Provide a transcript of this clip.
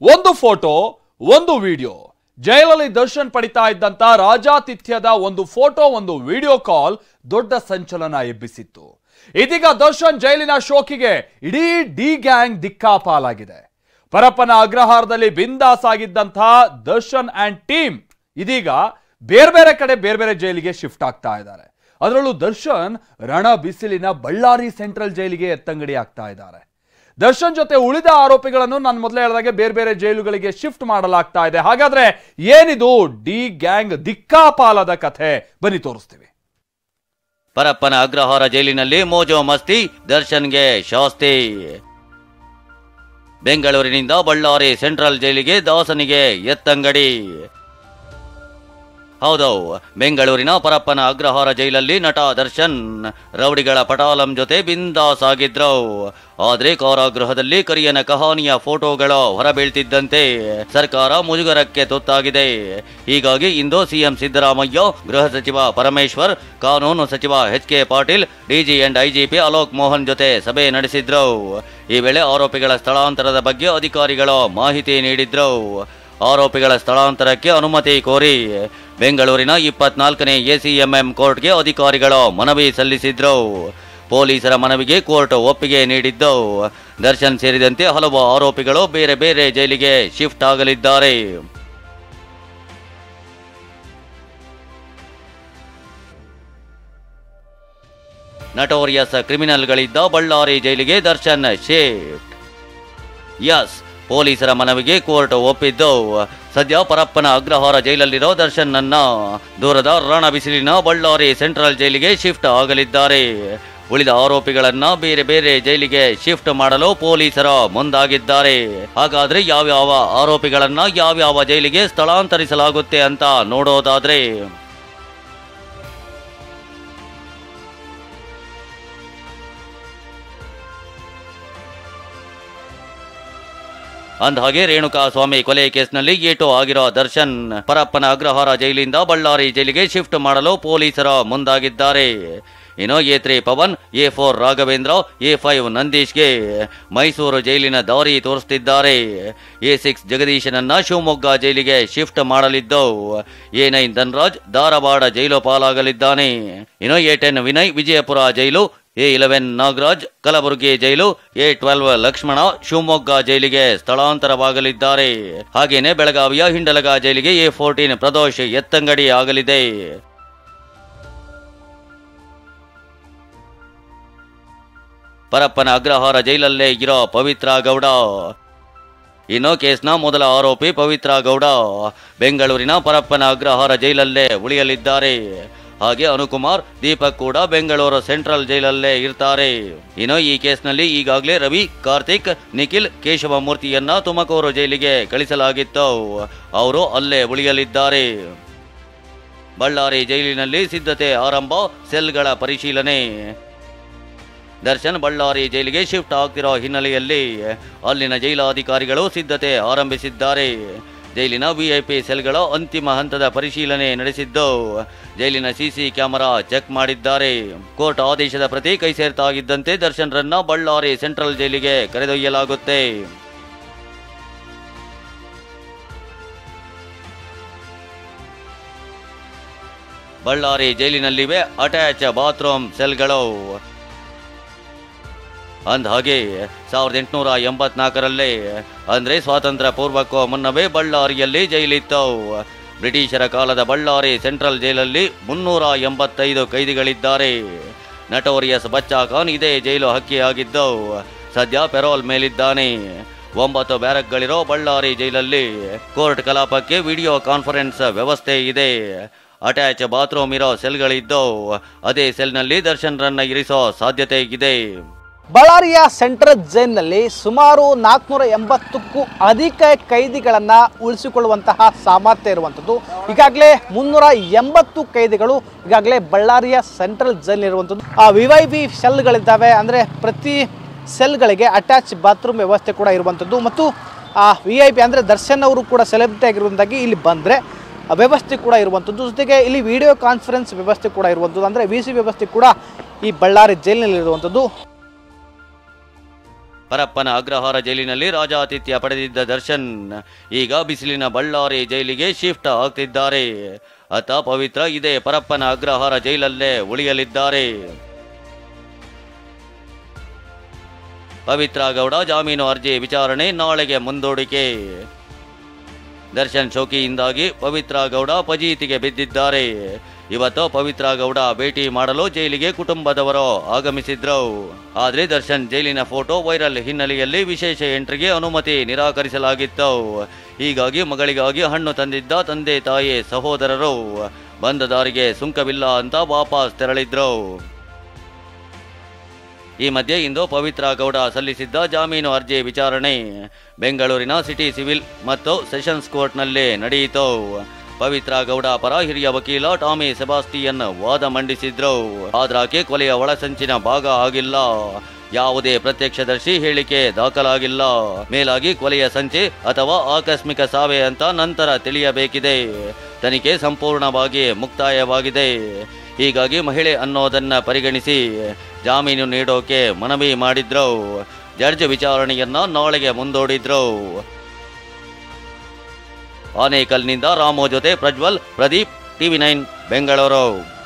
ಒಂದು ಫೋಟೋ ಒಂದು ವಿಡಿಯೋ ಜೈಲಲ್ಲಿ ದರ್ಶನ್ ಪಡಿತಾ ಇದ್ದಂತ ರಾಜಾತಿಥ್ಯದ ಒಂದು ಫೋಟೋ ಒಂದು ವಿಡಿಯೋ ಕಾಲ್ ದೊಡ್ಡ ಸಂಚಲನ ಎಬ್ಬಿಸಿತ್ತು. ಇದೀಗ ದರ್ಶನ್ ಜೈಲಿನ ಶೋಕಿಗೆ ಇಡೀ ಡಿ ಗ್ಯಾಂಗ್ ದಿಕ್ಕಾಪಾಲಾಗಿದೆ. ಪರಪ್ಪನ ಅಗ್ರಹಾರದಲ್ಲಿ ಬಿಂದಾಸ್ ಆಗಿದ್ದಂತ ದರ್ಶನ್ ಅಂಡ್ ಟೀಮ್ ಇದೀಗ ಬೇರೆ ಬೇರೆ ಕಡೆ ಬೇರೆ ಬೇರೆ ಜೈಲಿಗೆ ಶಿಫ್ಟ್ ಆಗ್ತಾ ಇದ್ದಾರೆ. ಅದರಲ್ಲೂ ದರ್ಶನ್ ರಣ ಬಿಸಿಲಿನ ಬಳ್ಳಾರಿ ಸೆಂಟ್ರಲ್ ಜೈಲಿಗೆ ಎತ್ತಂಗಡಿ ಆಗ್ತಾ ಇದ್ದಾರೆ. ದರ್ಶನ್ ಜೊತೆ ಉಳಿದ ಆರೋಪಿಗಳನ್ನು ನಾನು ಮೊದಲೇ ಹೇಳಿದಾಗೆ ಬೇರೆ ಬೇರೆ ಜೈಲುಗಳಿಗೆ ಶಿಫ್ಟ್ ಮಾಡಲಾಗ್ತಾ ಇದೆ. ಹಾಗಾದ್ರೆ ಏನಿದು ಡಿ ಗ್ಯಾಂಗ್ ದಿಕ್ಕಾಪಾಲದ ಕಥೆ? ಬನ್ನಿ ತೋರಿಸ್ತೀವಿ. ಪರಪ್ಪನ ಅಗ್ರಹಾರ ಜೈಲಿನಲ್ಲಿ ಮೋಜೋ ಮಸ್ತಿ, ದರ್ಶನ್ಗೆ ಶಾಸ್ತಿ. ಬೆಂಗಳೂರಿನಿಂದ ಬಳ್ಳಾರಿ ಸೆಂಟ್ರಲ್ ಜೈಲಿಗೆ ದಾಸನಿಗೆ ಎತ್ತಂಗಡಿ. ಹೌದು, ಬೆಂಗಳೂರಿನ ಪರಪ್ಪನ ಅಗ್ರಹಾರ ಜೈಲಲ್ಲಿ ನಟ ದರ್ಶನ್ ರೌಡಿಗಳ ಪಟಾಲಂ ಜೊತೆ ಬಿಂದಾಸ್ ಆಗಿದ್ರು. ಆದ್ರೆ ಕಾರಾಗೃಹದಲ್ಲಿ ಕರಿಯನ ಕಹಾನಿಯ ಫೋಟೋಗಳು ಹೊರಬೀಳ್ತಿದ್ದಂತೆ ಸರ್ಕಾರ ಮುಜುಗರಕ್ಕೆ ತುತ್ತಾಗಿದೆ. ಹೀಗಾಗಿ ಇಂದು ಸಿಎಂ ಸಿದ್ದರಾಮಯ್ಯ, ಗೃಹ ಸಚಿವ ಪರಮೇಶ್ವರ್, ಕಾನೂನು ಸಚಿವ H K. Patil, DG and IGP Alok Mohan ಜೊತೆ ಸಭೆ ನಡೆಸಿದ್ರು. ಈ ವೇಳೆ ಆರೋಪಿಗಳ ಸ್ಥಳಾಂತರದ ಬಗ್ಗೆ ಅಧಿಕಾರಿಗಳು ಮಾಹಿತಿ ನೀಡಿದ್ರು. ಆರೋಪಿಗಳ ಸ್ಥಳಾಂತರಕ್ಕೆ ಅನುಮತಿ ಕೋರಿ ಬೆಂಗಳೂರಿನ 24ನೇ ಎಸಿಎಂಎಂ ಕೋರ್ಟ್ಗೆ ಅಧಿಕಾರಿಗಳು ಮನವಿ ಸಲ್ಲಿಸಿದ್ರು. ಪೊಲೀಸರ ಮನವಿಗೆ ಕೋರ್ಟ್ ಒಪ್ಪಿಗೆ ನೀಡಿದ್ದು, ದರ್ಶನ್ ಸೇರಿದಂತೆ ಹಲವು ಆರೋಪಿಗಳು ಬೇರೆ ಬೇರೆ ಜೈಲಿಗೆ ಶಿಫ್ಟ್ ಆಗಲಿದ್ದಾರೆ. ನಟೋರಿಯಸ್ ಕ್ರಿಮಿನಲ್ಗಳಿದ್ದ ಬಳ್ಳಾರಿ ಜೈಲಿಗೆ ದರ್ಶನ್ ಶಿಫ್ಟ್. ಯಸ್, ಪೊಲೀಸರ ಮನವಿಗೆ ಕೋರ್ಟ್ ಒಪ್ಪಿದ್ದು ಸದ್ಯ ಪರಪ್ಪನ ಅಗ್ರಹಾರ ಜೈಲಲ್ಲಿರೋ ದರ್ಶನ್ ನನ್ನ ದೂರದ ರಣ ಬಿಸಿಲಿನ ಬಳ್ಳಾರಿ ಸೆಂಟ್ರಲ್ ಜೈಲಿಗೆ ಶಿಫ್ಟ್ ಆಗಲಿದ್ದಾರೆ. ಉಳಿದ ಆರೋಪಿಗಳನ್ನ ಬೇರೆ ಬೇರೆ ಜೈಲಿಗೆ ಶಿಫ್ಟ್ ಮಾಡಲು ಪೊಲೀಸರು ಮುಂದಾಗಿದ್ದಾರೆ. ಹಾಗಾದ್ರೆ ಯಾವ್ಯಾವ ಆರೋಪಿಗಳನ್ನ ಯಾವ್ಯಾವ ಜೈಲಿಗೆ ಸ್ಥಳಾಂತರಿಸಲಾಗುತ್ತೆ ಅಂತ ನೋಡೋದಾದ್ರೆ, ಅಂದಹಾಗೆ ರೇಣುಕಾ ಸ್ವಾಮಿ ಕೊಲೆ ಕೇಸ್ನಲ್ಲಿ ಏಟು ಆಗಿರೋ ದರ್ಶನ್ ಪರಪ್ಪನ ಅಗ್ರಹಾರ ಜೈಲಿಂದ ಬಳ್ಳಾರಿ ಜೈಲಿಗೆ ಶಿಫ್ಟ್ ಮಾಡಲು ಪೊಲೀಸರು ಮುಂದಾಗಿದ್ದಾರೆ. ಇನ್ನು A3 Pavan, A4 Raghavendra, A5 ನಂದೀಶ್ಗೆ Mysuru ಜೈಲಿನ ದಾರಿ ತೋರಿಸುತ್ತಿದ್ದಾರೆ. A6 ಜಗದೀಶನನ್ನ ಶಿವಮೊಗ್ಗ ಜೈಲಿಗೆ ಶಿಫ್ಟ್ ಮಾಡಲಿದ್ದು, A9 ಧನ್ರಾಜ್ ಧಾರವಾಡ ಜೈಲು ಪಾಲಾಗಲಿದ್ದಾನೆ. ಇನ್ನು A10 ವಿನಯ್ ವಿಜಯಪುರ ಜೈಲು, A11 ನಾಗರಾಜ್ ಕಲಬುರಗಿ ಜೈಲು, A12 ಲಕ್ಷ್ಮಣ ಶಿವಮೊಗ್ಗ ಜೈಲಿಗೆ ಸ್ಥಳಾಂತರವಾಗಲಿದ್ದಾರೆ. ಹಾಗೇನೆ ಬೆಳಗಾವಿಯ ಹಿಂಡಲಗ ಜೈಲಿಗೆ A14 ಪ್ರದೋಷ್ ಎತ್ತಂಗಡಿ ಆಗಲಿದೆ. ಪರಪ್ಪನ ಅಗ್ರಹಾರ ಜೈಲಲ್ಲೇ ಇರೋ ಪವಿತ್ರ ಗೌಡ. ಇನ್ನು ಕೇಸ್ನ ಮೊದಲ ಆರೋಪಿ ಪವಿತ್ರ ಗೌಡ ಬೆಂಗಳೂರಿನ ಪರಪ್ಪನ ಅಗ್ರಹಾರ ಜೈಲಲ್ಲೇ ಉಳಿಯಲಿದ್ದಾರೆ. ಹಾಗೆ ಅನುಕುಮಾರ್, ದೀಪಕ್ ಕೂಡ ಬೆಂಗಳೂರು ಸೆಂಟ್ರಲ್ ಜೈಲಲ್ಲೇ ಇರ್ತಾರೆ. ಇನ್ನು ಈ ಕೇಸ್ನಲ್ಲಿ ಈಗಾಗಲೇ ರವಿ, ಕಾರ್ತಿಕ್, ನಿಖಿಲ್, ಕೇಶವಮೂರ್ತಿಯನ್ನ ತುಮಕೂರು ಜೈಲಿಗೆ ಕಳಿಸಲಾಗಿತ್ತು. ಅವರು ಅಲ್ಲೇ ಉಳಿಯಲಿದ್ದಾರೆ. ಬಳ್ಳಾರಿ ಜೈಲಿನಲ್ಲಿ ಸಿದ್ಧತೆ ಆರಂಭ, ಸೆಲ್ಗಳ ಪರಿಶೀಲನೆ. ದರ್ಶನ್ ಬಳ್ಳಾರಿ ಜೈಲಿಗೆ ಶಿಫ್ಟ್ ಆಗ್ತಿರೋ ಹಿನ್ನೆಲೆಯಲ್ಲಿ ಅಲ್ಲಿನ ಜೈಲಾಧಿಕಾರಿಗಳು ಸಿದ್ಧತೆ ಆರಂಭಿಸಿದ್ದಾರೆ. ಜೈಲಿನ ವಿಐಪಿ ಸೆಲ್ಗಳ ಅಂತಿಮ ಹಂತದ ಪರಿಶೀಲನೆ ನಡೆಸಿದ್ದು, ಜೈಲಿನ ಸಿಸಿ ಕ್ಯಾಮೆರಾ ಚೆಕ್ ಮಾಡಿದ್ದಾರೆ. ಕೋರ್ಟ್ ಆದೇಶದ ಪ್ರತಿ ಕೈ ಸೇರ್ತಾಗಿದ್ದಂತೆ ದರ್ಶನ್ ರನ್ನ ಬಳ್ಳಾರಿ ಸೆಂಟ್ರಲ್ ಜೈಲಿಗೆ ಕರೆದೊಯ್ಯಲಾಗುತ್ತೆ. ಬಳ್ಳಾರಿ ಜೈಲಿನಲ್ಲಿವೆ ಅಟ್ಯಾಚ್ ಬಾತ್ರೂಮ್ ಸೆಲ್ಗಳು. ಅಂದಹಾಗೆ 1884ರಲ್ಲೇ ಅಂದ್ರೆ ಸ್ವಾತಂತ್ರ್ಯ ಪೂರ್ವಕ್ಕೂ ಮುನ್ನವೇ ಬಳ್ಳಾರಿಯಲ್ಲಿ ಜೈಲಿತ್ತು. ಬ್ರಿಟಿಷರ ಕಾಲದ ಬಳ್ಳಾರಿ ಸೆಂಟ್ರಲ್ ಜೈಲಲ್ಲಿ 385 ಕೈದಿಗಳಿದ್ದಾರೆ. ನಟೋರಿಯಸ್ ಬಚ್ಚಾ ಖಾನ್ ಇದೇ ಜೈಲು ಹಕ್ಕಿಯಾಗಿದ್ದು ಸದ್ಯ ಪೆರೋಲ್ ಮೇಲಿದ್ದಾನೆ. 9 ಬ್ಯಾರಕ್ಗಳಿರೋ ಬಳ್ಳಾರಿ ಜೈಲಲ್ಲಿ ಕೋರ್ಟ್ ಕಲಾಪಕ್ಕೆ ವಿಡಿಯೋ ಕಾನ್ಫರೆನ್ಸ್ ವ್ಯವಸ್ಥೆ ಇದೆ. ಅಟ್ಯಾಚ್ ಬಾತ್ರೂಮ್ ಇರೋ ಸೆಲ್ಗಳಿದ್ದು ಅದೇ ಸೆಲ್ನಲ್ಲಿ ದರ್ಶನ್ ರನ್ನ ಇರಿಸೋ ಸಾಧ್ಯತೆ ಇದೆ. ಬಳ್ಳಾರಿಯ ಸೆಂಟ್ರಲ್ ಜೈಲಿನಲ್ಲಿ ಸುಮಾರು 480ಕ್ಕೂ ಅಧಿಕ ಕೈದಿಗಳನ್ನು ಉಳಿಸಿಕೊಳ್ಳುವಂತಹ ಸಾಮರ್ಥ್ಯ ಇರುವಂಥದ್ದು. ಈಗಾಗಲೇ 380 ಕೈದಿಗಳು ಈಗಾಗಲೇ ಬಳ್ಳಾರಿಯ ಸೆಂಟ್ರಲ್ ಜೈಲ್ ಇರುವಂಥದ್ದು. VVIP ಸೆಲ್ಗಳಿದ್ದಾವೆ, ಅಂದರೆ ಪ್ರತಿ ಸೆಲ್ಗಳಿಗೆ ಅಟ್ಯಾಚ್ ಬಾತ್ರೂಮ್ ವ್ಯವಸ್ಥೆ ಕೂಡ ಇರುವಂಥದ್ದು. ಮತ್ತು VIP ಅಂದರೆ ದರ್ಶನ್ ಅವರು ಕೂಡ ಸೆಲೆಬ್ರಿಟಿ ಆಗಿರುವಂತಾಗಿ ಇಲ್ಲಿ ಬಂದರೆ ವ್ಯವಸ್ಥೆ ಕೂಡ ಇರುವಂಥದ್ದು. ಜೊತೆಗೆ ಇಲ್ಲಿ ವಿಡಿಯೋ ಕಾನ್ಫರೆನ್ಸ್ ವ್ಯವಸ್ಥೆ ಕೂಡ ಇರುವಂಥದ್ದು, ಅಂದರೆ VC ವ್ಯವಸ್ಥೆ ಕೂಡ ಈ ಬಳ್ಳಾರಿ ಜೈಲಿನಲ್ಲಿ ಇರುವಂಥದ್ದು. ಪರಪ್ಪನ ಅಗ್ರಹಾರ ಜೈಲಿನಲ್ಲಿ ರಾಜಾತಿಥ್ಯ ಪಡೆದಿದ್ದ ದರ್ಶನ್ ಈಗ ಬಿಸಿಲಿನ ಬಳ್ಳಾರಿ ಜೈಲಿಗೆ ಶಿಫ್ಟ್ ಆಗ್ತಿದ್ದಾರೆ. ಅತ್ತ ಪವಿತ್ರ ಇದೇ ಪರಪ್ಪನ ಅಗ್ರಹಾರ ಜೈಲಲ್ಲೇ ಉಳಿಯಲಿದ್ದಾರೆ. ಪವಿತ್ರ ಗೌಡ ಜಾಮೀನು ಅರ್ಜಿ ವಿಚಾರಣೆ ನಾಳೆಗೆ ಮುಂದೂಡಿಕೆ. ದರ್ಶನ್ ಶೋಕಿಯಿಂದಾಗಿ ಪವಿತ್ರ ಗೌಡ ಫಜೀತಿಗೆ ಬಿದ್ದಿದ್ದಾರೆ. ಇವತ್ತು ಪವಿತ್ರ ಗೌಡ ಭೇಟಿ ಮಾಡಲು ಜೈಲಿಗೆ ಕುಟುಂಬದವರು ಆಗಮಿಸಿದ್ರು. ಆದರೆ ದರ್ಶನ್ ಜೈಲಿನ ಫೋಟೋ ವೈರಲ್ ಹಿನ್ನೆಲೆಯಲ್ಲಿ ವಿಶೇಷ ಎಂಟ್ರಿಗೆ ಅನುಮತಿ ನಿರಾಕರಿಸಲಾಗಿತ್ತು. ಹೀಗಾಗಿ ಮಗಳಿಗಾಗಿ ಹಣ್ಣು ತಂದಿದ್ದ ತಂದೆ ತಾಯಿ ಸಹೋದರರು ಬಂದ ದಾರಿಗೆ ಸುಂಕವಿಲ್ಲ ಅಂತ ವಾಪಸ್ ತೆರಳಿದ್ರು. ಈ ಮಧ್ಯೆ ಇಂದು ಪವಿತ್ರ ಗೌಡ ಸಲ್ಲಿಸಿದ್ದ ಜಾಮೀನು ಅರ್ಜಿ ವಿಚಾರಣೆ ಬೆಂಗಳೂರಿನ ಸಿಟಿ ಸಿವಿಲ್ ಮತ್ತು ಸೆಷನ್ಸ್ ಕೋರ್ಟ್ನಲ್ಲಿ ನಡೆಯಿತು. ಪವಿತ್ರ ಗೌಡ ಪರ ಹಿರಿಯ ವಕೀಲ ಟಾಮಿ ಸೆಬಾಸ್ಟಿಯನ್ ವಾದ ಮಂಡಿಸಿದ್ರು. ಆದ್ರಾಕೆ ಕೊಲೆಯ ಒಳಸಂಚಿನ ಭಾಗ ಆಗಿಲ್ಲ. ಯಾವುದೇ ಪ್ರತ್ಯಕ್ಷದರ್ಶಿ ಹೇಳಿಕೆ ದಾಖಲಾಗಿಲ್ಲ. ಮೇಲಾಗಿ ಕೊಲೆಯ ಸಂಚೆ ಅಥವಾ ಆಕಸ್ಮಿಕ ಸಾವೆ ಅಂತ ನಂತರ ತಿಳಿಯಬೇಕಿದೆ. ತನಿಖೆ ಸಂಪೂರ್ಣವಾಗಿ ಮುಕ್ತಾಯವಾಗಿದೆ. ಹೀಗಾಗಿ ಮಹಿಳೆ ಅನ್ನೋದನ್ನ ಪರಿಗಣಿಸಿ ಜಾಮೀನು ನೀಡೋಕೆ ಮನವಿ ಮಾಡಿದ್ರು. ಜಡ್ಜ್ ವಿಚಾರಣೆಯನ್ನ ನಾಳೆಗೆ ಮುಂದೂಡಿದ್ರು. ಆನೇಕಲ್ನಿಂದ ರಾಮು ಜೊತೆ ಪ್ರಜ್ವಲ್, ಪ್ರದೀಪ್, TV9 ಬೆಂಗಳೂರು.